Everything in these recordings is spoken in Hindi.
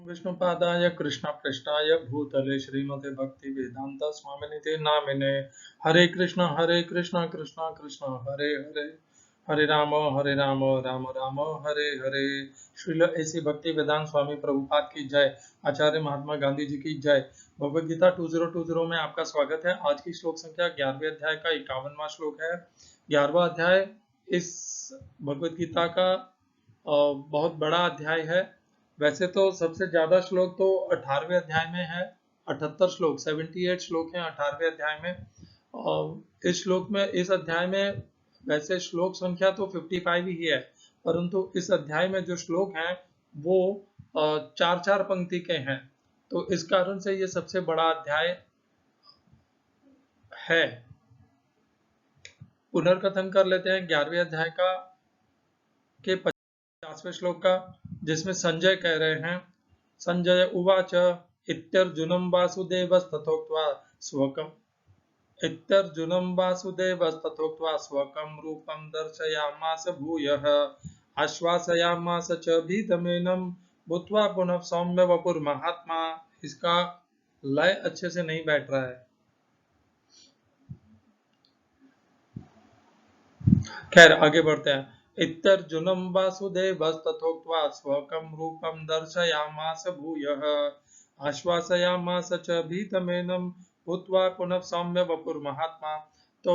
विष्णुपादाय कृष्णपृष्ठाय भूतले श्रीमते भक्ति वेदांत स्वामिनिते नामिने। हरे कृष्ण कृष्ण कृष्ण हरे हरे, हरे राम राम राम हरे हरे। श्रील ऐसी भक्ति वेदांत स्वामी प्रभुपाद की जय। आचार्य महात्मा गांधी जी की जय। भगवद गीता 2020 में आपका स्वागत है। आज की श्लोक संख्या 11वें अध्याय का 51वां श्लोक है। 11वां अध्याय इस भगवद गीता का बहुत बड़ा अध्याय है। वैसे तो सबसे ज्यादा श्लोक तो 18वें अध्याय में है, 78 श्लोक, 78 श्लोक हैं 18वें अध्याय में। इस श्लोक में, इस अध्याय में वैसे श्लोक संख्या तो 55 ही है, परंतु इस अध्याय में जो श्लोक हैं वो चार चार पंक्ति के हैं, तो इस कारण से ये सबसे बड़ा अध्याय है। पुनर्कथन कर लेते हैं 11वें अध्याय का के 50वें श्लोक का, जिसमें संजय कह रहे हैं। संजय उवाच इत्यर्जुनं वासुदेवस्तथोक्त्वा स्वकं रूपं दर्शयामास भूयः आश्वासयामास च भीतमेनं भूत्वा पुनः सौम्य वपुर्महात्मा। इसका लय अच्छे से नहीं बैठ रहा है, खैर आगे बढ़ते हैं। इत्यर्जुनं वासुदेवस्तथोक्त्वा स्वकं रूपं दर्शयामास भूयः आश्वासयामास च भीतमेनं भूत्वा पुनः सौम्य वपुर्महात्मा। तो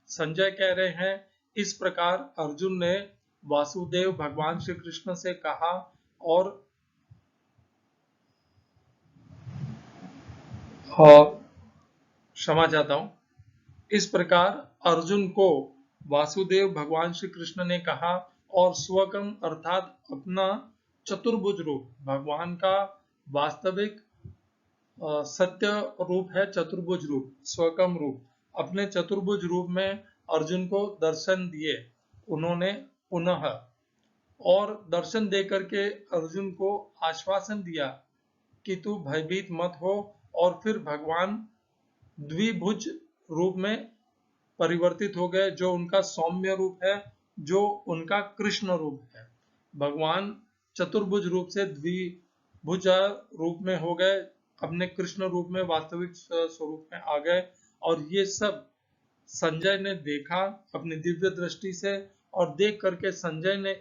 संजय कह रहे हैं, इस प्रकार अर्जुन ने वासुदेव भगवान श्री कृष्ण से कहा और क्षमा चाहता हूं, इस प्रकार अर्जुन को वासुदेव भगवान श्री कृष्ण ने कहा और स्वकम अर्थात अपना चतुर्भुज रूप, भगवान का वास्तविक सत्य रूप है चतुर्भुज रूप, स्वकम रूप, अपने चतुर्भुज रूप में अर्जुन को दर्शन दिए उन्होंने पुनः, और दर्शन दे करके अर्जुन को आश्वासन दिया कि तू भयभीत मत हो, और फिर भगवान द्विभुज रूप में परिवर्तित हो गए, जो उनका सौम्य रूप है, जो उनका कृष्ण रूप है। भगवान चतुर्भुज रूप से द्विभुज रूप में हो गए, अपने कृष्ण रूप में वास्तविक स्वरूप में आ गए। और ये सब संजय ने देखा अपनी दिव्य दृष्टि से, और देख करके संजय ने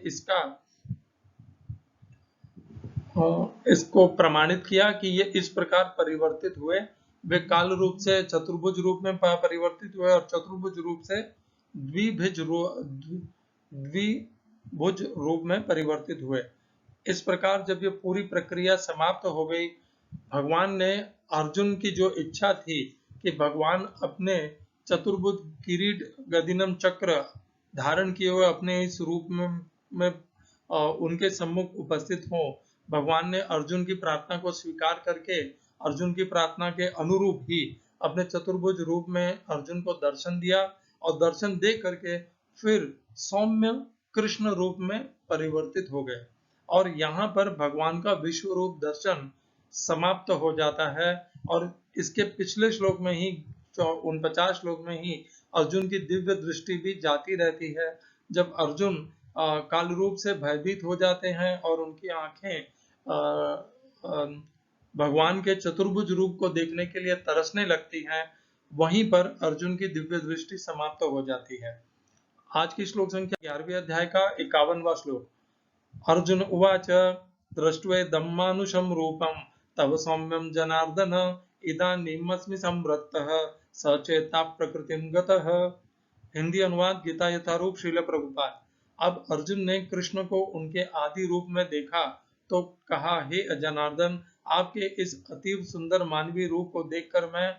इसको प्रमाणित किया कि ये इस प्रकार परिवर्तित हुए। वे काल रूप से चतुर्भुज रूप में परिवर्तित हुए और चतुर्भुज रूप से द्विभुज रूप में परिवर्तित हुए। इस प्रकार जब ये पूरी प्रक्रिया समाप्त हो गई, भगवान ने अर्जुन की जो इच्छा थी कि भगवान अपने चतुर्भुज किरीट गदिनम चक्र धारण किए हुए अपने इस रूप में उनके सम्मुख उपस्थित हों, भगवान ने अर्जुन की प्रार्थना को स्वीकार करके अर्जुन की प्रार्थना के अनुरूप ही अपने चतुर्भुज रूप में अर्जुन को दर्शन दिया, और दर्शन दे करके फिर सौम्य कृष्ण रूप में परिवर्तित हो गए। और यहाँ पर भगवान का विश्व रूप दर्शन समाप्त हो जाता है। और इसके पिछले श्लोक में ही 49 श्लोक में ही अर्जुन की दिव्य दृष्टि भी जाती रहती है। जब अर्जुन काल रूप से भयभीत हो जाते हैं और उनकी आंखें भगवान के चतुर्भुज रूप को देखने के लिए तरसने लगती हैं, वहीं पर अर्जुन की दिव्य दृष्टि समाप्त हो जाती है। आज की श्लोक संख्या 11वें अध्याय का 51वां श्लोक। अर्जुन उवाच दृष्ट्वेदं मानुषं रूपं तव सौम्यं जनार्दन इदानीमस्मि संवृत्तः सचेता प्रकृतिं गतः। हिंदी अनुवाद गीता यथारूप श्रील प्रभुपाद। अब अर्जुन ने कृष्ण को उनके आदि रूप में देखा तो कहा, हे जनार्दन, आपके इस अतीव सुंदर मानवीय रूप को देखकर मैं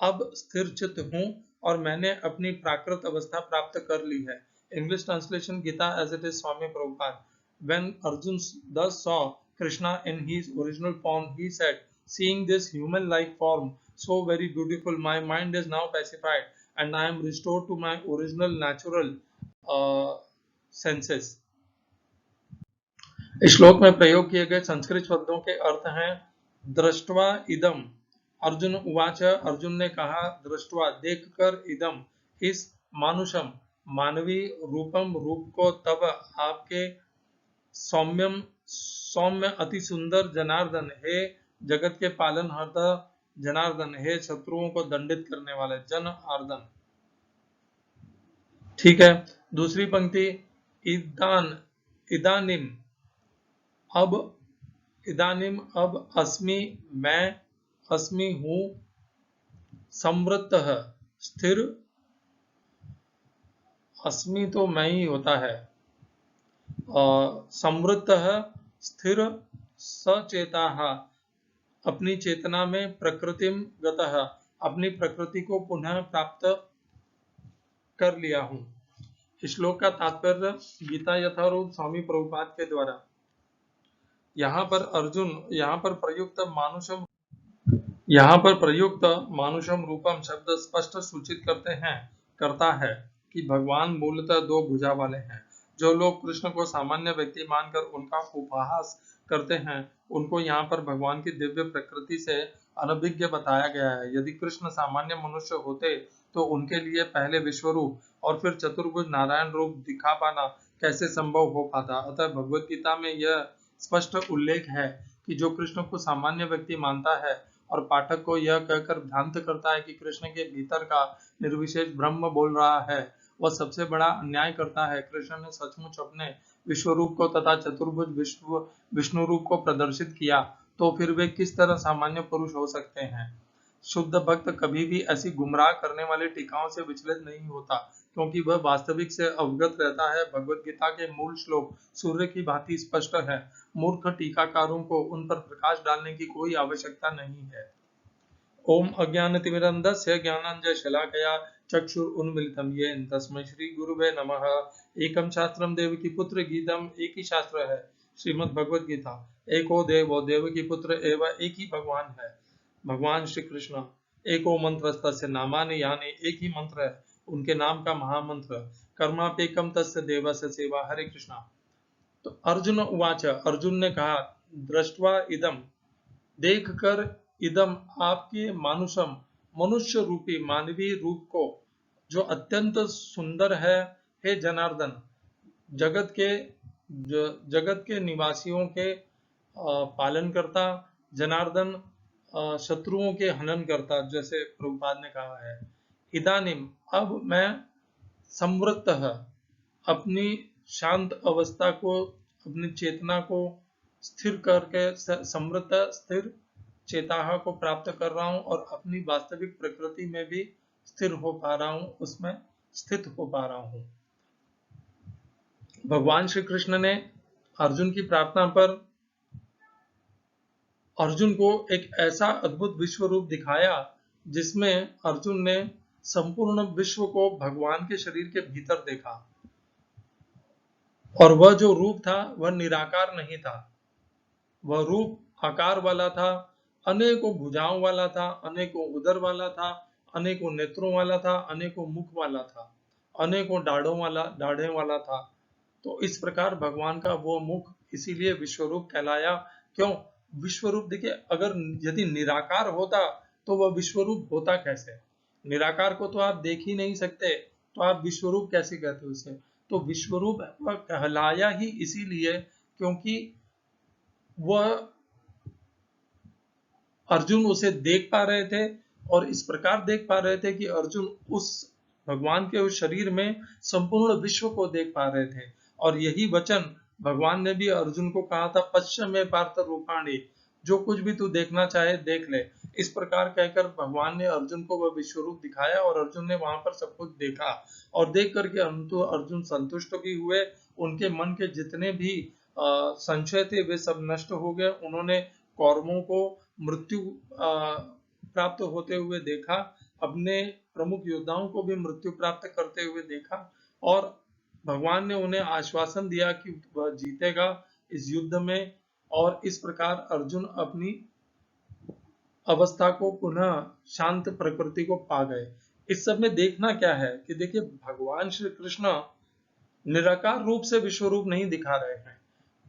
अब स्थिर चित्त हूँ और मैंने अपनी प्राकृत अवस्था प्राप्त कर ली है। English translation Gita as it is Swami Prabhupada. When Arjun thus saw Krishna in his original form, he said, seeing this human-like form so very beautiful, my mind is now pacified and I am restored to my original natural senses. इस श्लोक में प्रयोग किए गए संस्कृत शब्दों के अर्थ हैं दृष्टवा इदम। अर्जुन उवाच, अर्जुन ने कहा, दृष्टवा देखकर, इदम इस, मानुषम मानवी, रूपम रूप को, तब आपके, सौम्यम सौम्य अति सुंदर जनार्दन, हे जगत के पालनहार्ता जनार्दन, हे शत्रुओं को दंडित करने वाले जनार्दन। ठीक है, दूसरी पंक्ति, इदानिम अब, इदानिम अब अस्मि मैं, अस्मि हूँ, संवृत्तः स्थिर, अस्मि तो मैं ही होता है, संवृत्तः स्थिर सचेताः, अपनी चेतना में प्रकृतिम गतः, अपनी प्रकृति को पुनः प्राप्त कर लिया हूँ। श्लोक का तात्पर्य गीता यथारूप स्वामी प्रभुपाद के द्वारा। यहाँ पर अर्जुन, यहाँ पर प्रयुक्त मानुषम रूपम शब्द स्पष्ट सूचित करता है कि भगवान मूलतः दो भुजा वाले हैं। जो लोग कृष्ण को सामान्य व्यक्ति मानकर उनका उपहास करते हैं, उनको यहाँ पर भगवान की दिव्य प्रकृति से अनभिज्ञ बताया गया है। यदि कृष्ण सामान्य मनुष्य होते तो उनके लिए पहले विश्वरूप और फिर चतुर्भुज नारायण रूप दिखा पाना कैसे संभव हो पाता। अतः भगवत गीता में यह स्पष्ट उल्लेख है कि जो कृष्ण को सामान्य व्यक्ति मानता है और पाठक को यह कहकर भ्रांत करता है कि कृष्ण के भीतर का निर्विशेष ब्रह्म बोल रहा है, वह सबसे बड़ा अन्याय करता है। कृष्ण ने सचमुच अपने विश्वरूप को तथा चतुर्भुज विष्णु रूप को प्रदर्शित किया, तो फिर वे किस तरह सामान्य पुरुष हो सकते हैं। शुद्ध भक्त कभी भी ऐसी गुमराह करने वाली टीकाओं से विचलित नहीं होता, क्योंकि वह वास्तविक से अवगत रहता है। भगवत गीता के मूल श्लोक सूर्य की भांति स्पष्ट है। मूर्ख टीकाकारों को उन पर प्रकाश डालने की कोई आवश्यकता नहीं है। ओम अज्ञानतिमिरन्धस्य ज्ञानाञ्जनशलाकया चक्षुरुन्मीलितं येन तस्मै श्री गुरुवे नमः। एकम शास्त्रम देवकी पुत्र गीतम, एक ही शास्त्र है श्रीमद् भगवत गीता। एको देवो देवकी पुत्र एवं, एक ही भगवान है भगवान श्री कृष्ण। एको मंत्र तस्य नामानि यानि, एक ही मंत्र है उनके नाम का महामंत्र। कर्मापेकम तस्य देवस्य सेवा। हरे कृष्णा। तो अर्जुन उवाच, अर्जुन ने कहा, दृष्ट्वा इदम, देखकर, इदम आपके मानुषम, मनुष्य रूपी मानवीय रूप को, जो अत्यंत सुंदर है, हे जनार्दन, जगत के निवासियों के पालन करता, जनार्दन शत्रुओं के हनन करता, जैसे प्रभुपाद ने कहा है। इदानिम अब मैं, संवृत्तः अपनी शांत अवस्था को, अपनी चेतना को स्थिर करके, समृद्ध स्थिर चेताहा को प्राप्त कर रहा हूं और अपनी वास्तविक प्रकृति में भी स्थिर हो पा रहा हूं, उसमें स्थित हो पा रहा हूं। भगवान श्री कृष्ण ने अर्जुन की प्रार्थना पर अर्जुन को एक ऐसा अद्भुत विश्व रूप दिखाया जिसमें अर्जुन ने संपूर्ण विश्व को भगवान के शरीर के भीतर देखा। और वह जो रूप था वह निराकार नहीं था, वह रूप आकार वाला था, अनेकों भुजाओं वाला था, अनेकों उदर वाला था, अनेकों नेत्रों वाला था, अनेकों मुख वाला था, अनेकों दाढ़ों वाला था। तो इस प्रकार भगवान का वो मुख इसीलिए विश्वरूप कहलाया। क्यों विश्वरूप? देखिए, अगर यदि निराकार होता तो वह विश्वरूप होता कैसे? निराकार को तो आप देख ही नहीं सकते, तो आप विश्वरूप कैसे कहते हो उसे? तो विश्वरूप वह कहलाया ही इसीलिए क्योंकि वह अर्जुन उसे देख पा रहे थे और इस प्रकार देख पा रहे थे कि अर्जुन उस भगवान के उस शरीर में संपूर्ण विश्व को देख पा रहे थे। और यही वचन भगवान ने भी अर्जुन को कहा था, पश्चिम में पार्थ रूपाणी, जो कुछ भी तू देखना चाहे देख ले। इस प्रकार कहकर भगवान ने अर्जुन को वह विश्व रूप दिखाया और अर्जुन ने वहां पर सब कुछ देखा और देख करके अर्जुन संतुष्ट भी हुए। उनके मन के जितने भी संशय थे वे सब नष्ट हो गए। उन्होंने कौरवों को मृत्यु प्राप्त होते हुए देखा, अपने प्रमुख योद्धाओं को भी मृत्यु प्राप्त करते हुए देखा और भगवान ने उन्हें आश्वासन दिया कि वह जीतेगा इस युद्ध में। और इस प्रकार अर्जुन अपनी अवस्था को पुनः शांत प्रकृति को पा गए। इस सब में देखना क्या है कि देखिए, भगवान श्री कृष्ण निराकार रूप से विश्व रूप नहीं दिखा रहे हैं।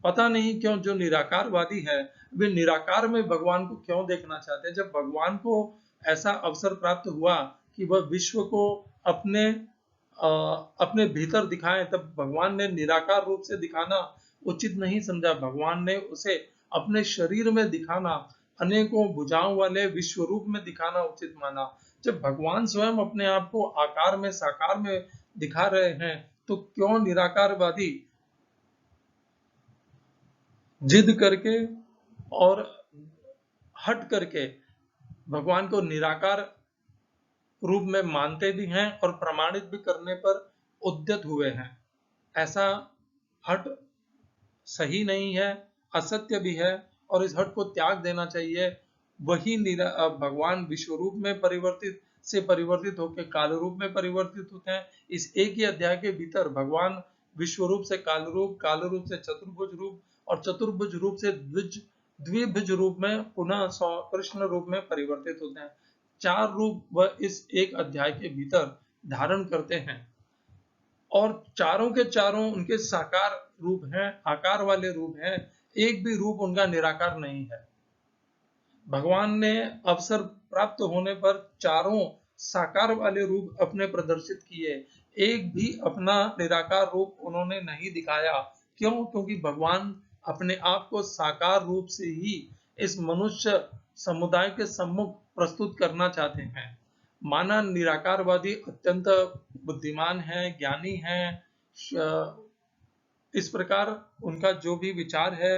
पता नहीं क्यों जो निराकारवादी है वे निराकार में भगवान को क्यों देखना चाहते हैं। जब भगवान को ऐसा अवसर प्राप्त हुआ कि वह विश्व को अपने भीतर दिखाएं, तब भगवान ने निराकार रूप से दिखाना उचित नहीं समझा। भगवान ने उसे अपने शरीर में दिखाना, अनेकों भुजाओं वाले विश्व रूप में दिखाना उचित माना। जब भगवान स्वयं अपने आप को आकार में, साकार में दिखा रहे हैं, तो क्यों निराकारवादी जिद करके और हट करके भगवान को निराकार रूप में मानते भी हैं और प्रमाणित भी करने पर उद्यत हुए हैं। ऐसा हट सही नहीं है, असत्य भी है, और इस हट को त्याग देना चाहिए। वही भगवान विश्व रूप में परिवर्तित होकर काल रूप में परिवर्तित होते हैं। इस एक ही अध्याय के भीतर भगवान विश्व रूप से काल रूप से चतुर्भुज रूप और चतुर्भुज रूप से द्विभुज रूप में पुनः कृष्ण रूप में परिवर्तित होते हैं। 4 रूप वह इस एक अध्याय के भीतर धारण करते हैं और चारों के चारों उनके साकार रूप हैं, आकार वाले रूप हैं। एक भी रूप उनका निराकार नहीं है। भगवान ने अवसर प्राप्त होने पर चारों साकार वाले रूप अपने प्रदर्शित किए, एक भी अपना निराकार रूप उन्होंने नहीं दिखाया। क्यों? क्योंकि भगवान अपने आप को साकार रूप से ही इस मनुष्य समुदाय के सम्मुख प्रस्तुत करना चाहते हैं। माना निराकारवादी अत्यंत बुद्धिमान है, ज्ञानी है, इस प्रकार उनका जो भी विचार है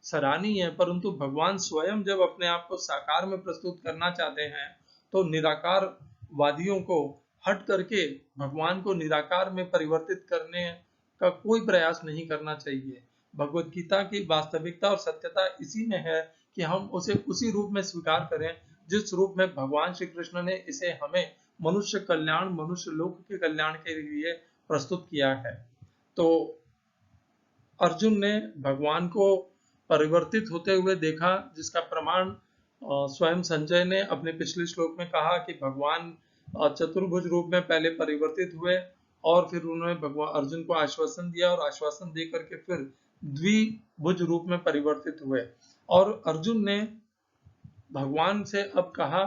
सराहनीय है, परंतु भगवान स्वयं जब अपने आप को साकार में प्रस्तुत करना चाहते हैं तो निराकार वादियों को हट करके भगवान को निराकार में परिवर्तित करने का कोई प्रयास नहीं करना चाहिए। भगवत गीता की वास्तविकता और सत्यता इसी में है कि हम उसे उसी रूप में स्वीकार करें जिस रूप में भगवान श्री कृष्ण ने इसे हमें मनुष्य कल्याण, मनुष्य लोक के कल्याण के लिए प्रस्तुत किया है। तो अर्जुन ने भगवान को परिवर्तित होते हुए देखा, जिसका प्रमाण स्वयं संजय ने अपने पिछले श्लोक में कहा कि भगवान चतुर्भुज रूप में पहले परिवर्तित हुए और फिर उन्होंने भगवान अर्जुन को आश्वासन दिया और आश्वासन दे करके फिर द्विभुज रूप में परिवर्तित हुए। और अर्जुन ने भगवान से अब कहा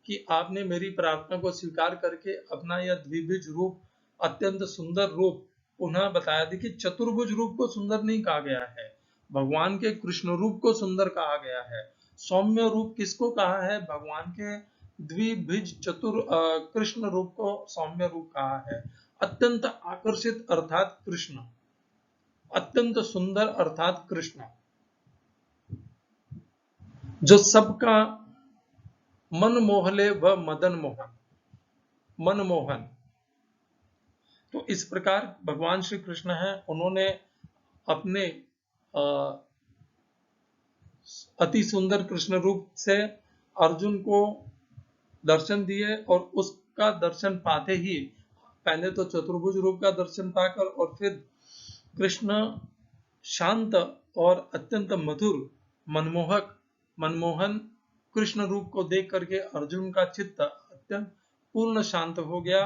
कि आपने मेरी प्रार्थना को स्वीकार करके अपना यह द्विभुज रूप, अत्यंत सुंदर रूप पुनः बताया। देखिए, चतुर्भुज रूप को सुंदर नहीं कहा गया है, भगवान के कृष्ण रूप को सुंदर कहा गया है। सौम्य रूप किसको कहा है? भगवान के द्विभुज कृष्ण रूप को सौम्य रूप कहा है। अत्यंत आकर्षित अर्थात कृष्ण, अत्यंत सुंदर अर्थात कृष्ण, जो सबका मन मोह ले वह मदन मोहन, मनमोहन। तो इस प्रकार भगवान श्री कृष्ण हैं, उन्होंने अपने अति सुंदर कृष्ण रूप से अर्जुन को दर्शन दिए और उसका दर्शन पाते ही पहले तो चतुर्भुज रूप का दर्शन पाकर और फिर कृष्ण शांत और अत्यंत मधुर मनमोहन कृष्ण रूप को देख करके अर्जुन का चित्त अत्यंत पूर्ण शांत हो गया,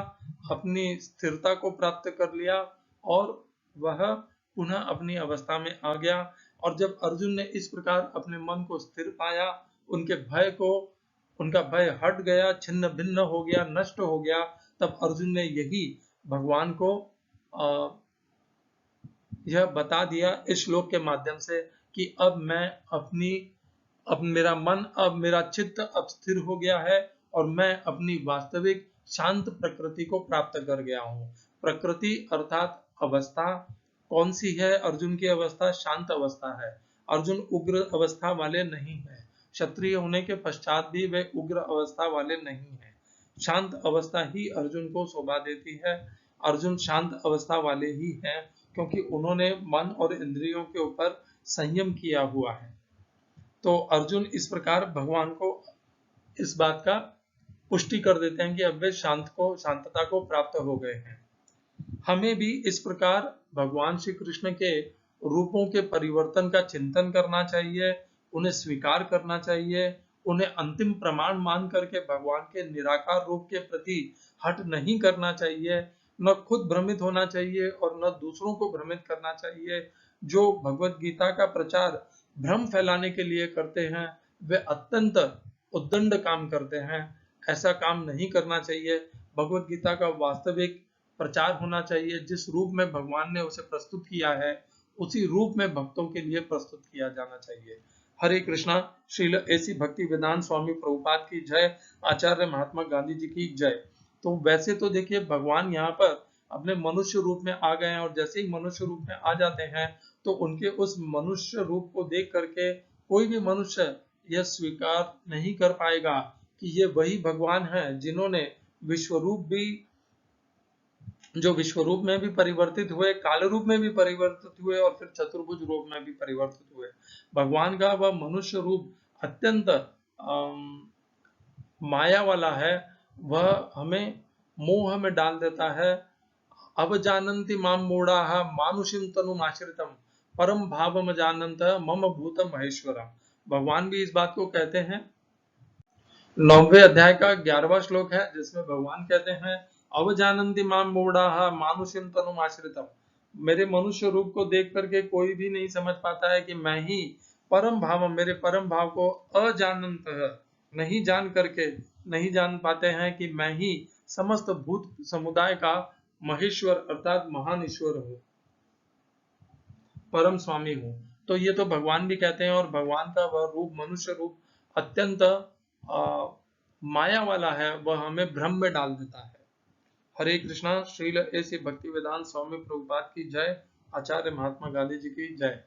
अपनी स्थिरता को प्राप्त कर लिया और वह पुनः अपनी अवस्था में आ गया। और जब अर्जुन ने इस प्रकार अपने मन को स्थिर पाया, उनका भय हट गया, छिन्न भिन्न हो गया, नष्ट हो गया, तब अर्जुन ने यही भगवान को यह बता दिया इस श्लोक के माध्यम से कि अब मेरा चित्त अब स्थिर हो गया है और मैं अपनी वास्तविक शांत प्रकृति को प्राप्त कर गया हूँ। प्रकृति अर्थात अवस्था कौन सी है? अर्जुन की अवस्था शांत अवस्था है। अर्जुन उग्र अवस्था वाले नहीं है, क्षत्रिय होने के पश्चात भी वे उग्र अवस्था वाले नहीं है। शांत अवस्था ही अर्जुन को शोभा देती है। अर्जुन शांत अवस्था वाले ही हैं क्योंकि उन्होंने मन और इंद्रियों के ऊपर संयम किया हुआ है। तो अर्जुन इस प्रकार भगवान को इस बात का पुष्टि कर देते हैं कि अब वे शांतता को प्राप्त हो गए हैं। हमें भी इस प्रकार भगवान श्री कृष्ण के रूपों के परिवर्तन का चिंतन करना चाहिए, उन्हें स्वीकार करना चाहिए, उन्हें अंतिम प्रमाण मान करके भगवान के निराकार रूप के प्रति हट नहीं करना चाहिए, न खुद भ्रमित होना चाहिए और न दूसरों को भ्रमित करना चाहिए। जो भगवत गीता का प्रचार भ्रम फैलाने के लिए करते हैं वे अत्यंत उद्दंड काम करते हैं। ऐसा काम नहीं करना चाहिए। भगवत गीता का वास्तविक प्रचार होना चाहिए। जिस रूप में भगवान ने उसे प्रस्तुत किया है उसी रूप में भक्तों के लिए प्रस्तुत किया जाना चाहिए। हरे कृष्णा। श्रील ऐसी भक्ति वेदांत स्वामी प्रभुपाद की जय। आचार्य महात्मा गांधी जी की जय। तो वैसे तो देखिए भगवान यहाँ पर अपने मनुष्य रूप में आ गए हैं, और जैसे ही मनुष्य रूप में आ जाते हैं तो उनके उस मनुष्य रूप को देख करके कोई भी मनुष्य यह स्वीकार नहीं कर पाएगा कि ये वही भगवान हैं जिन्होंने विश्वरूप भी, जो विश्वरूप में भी परिवर्तित हुए, काल रूप में भी परिवर्तित हुए और फिर चतुर्भुज रूप में भी परिवर्तित हुए। भगवान का वह मनुष्य रूप अत्यंत माया वाला है, वह हमें मोह में डाल देता है। अवजानन्ति माम मूढ़ाः मानुषीं तनुम् आश्रितम् परम भावम जानन्तः मम भूतम महेश्वरम्। भगवान भी इस बात को कहते हैं। 9वें अध्याय का 11वां श्लोक है जिसमें भगवान कहते हैं अवजानन्ति माम मूढ़ाः मानुषीं तनुम् आश्रितम्। मेरे मनुष्य रूप को देख करके कोई भी नहीं समझ पाता है कि मैं ही परम भाव, मेरे परम भाव को अजानन्तः नहीं जान करके नहीं जान पाते हैं कि मैं ही समस्त भूत समुदाय का महेश्वर अर्थात महान ईश्वर हूँ, परम स्वामी हूँ। तो ये तो भगवान भी कहते हैं, और भगवान का वह रूप मनुष्य रूप अत्यंत माया वाला है, वह हमें भ्रम में डाल देता है। हरे कृष्णा। श्रील ऐसी भक्ति वेदांत स्वामी प्रभुपाद की जय। आचार्य महात्मा गांधी जी की जय।